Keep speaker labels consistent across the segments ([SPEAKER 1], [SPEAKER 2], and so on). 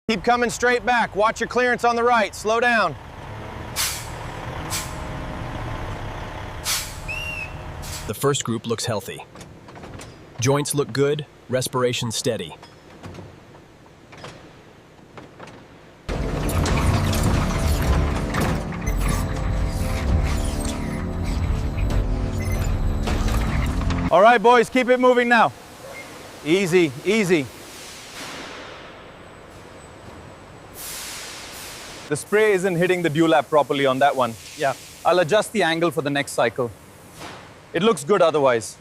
[SPEAKER 1] Keep coming straight back. Watch your clearance on the right. Slow down.
[SPEAKER 2] The first group looks healthy. Joints look good, respiration steady.
[SPEAKER 1] All right, boys, keep it moving now. Easy, easy. The spray isn't hitting the dewlap properly on that one.
[SPEAKER 3] Yeah, I'll adjust the angle for the next cycle.
[SPEAKER 1] It looks good otherwise.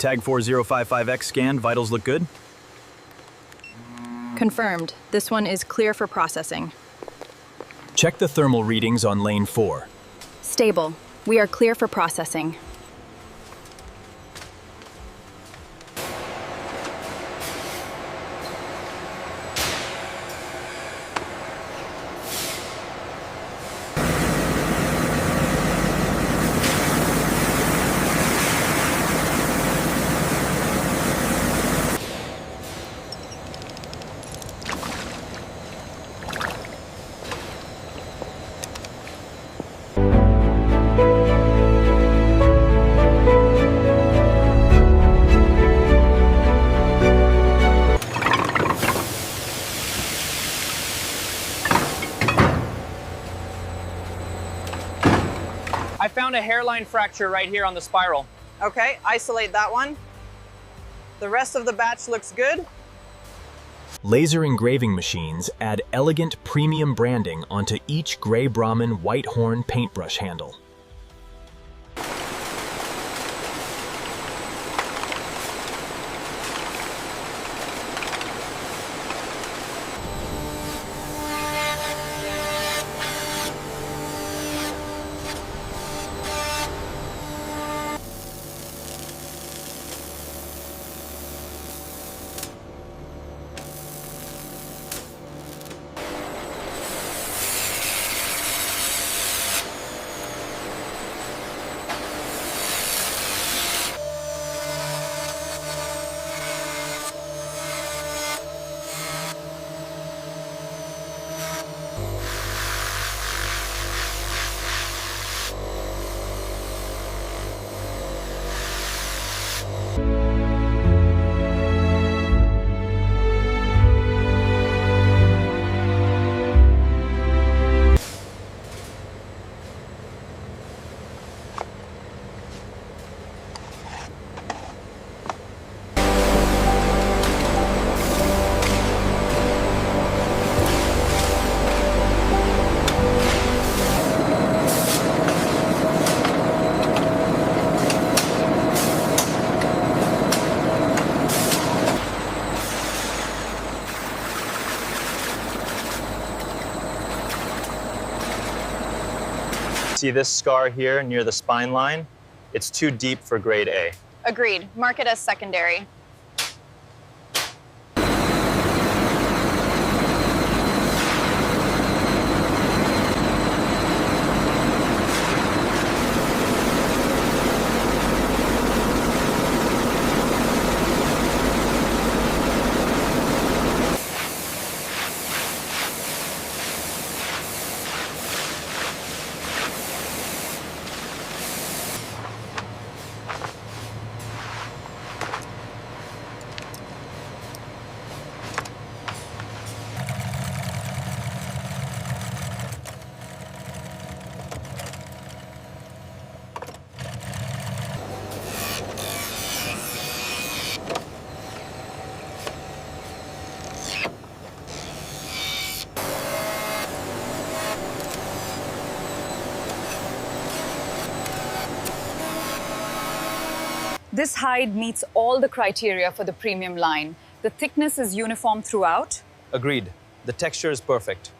[SPEAKER 2] Tag 4055X scan, vitals look good.
[SPEAKER 4] Confirmed. This one is clear for processing.
[SPEAKER 2] Check the thermal readings on lane 4.
[SPEAKER 4] Stable. We are clear for processing.
[SPEAKER 5] I found a hairline fracture right here on the spiral.
[SPEAKER 6] Okay, isolate that one. The rest of the batch looks good.
[SPEAKER 2] Laser engraving machines add elegant premium branding onto each Grey Brahman white horn paintbrush handle.
[SPEAKER 1] See this scar here near the spine line? It's too deep for grade A.
[SPEAKER 4] Agreed. Mark it as secondary.
[SPEAKER 7] This hide meets all the criteria for the premium line. The thickness is uniform throughout.
[SPEAKER 1] Agreed. The texture is perfect.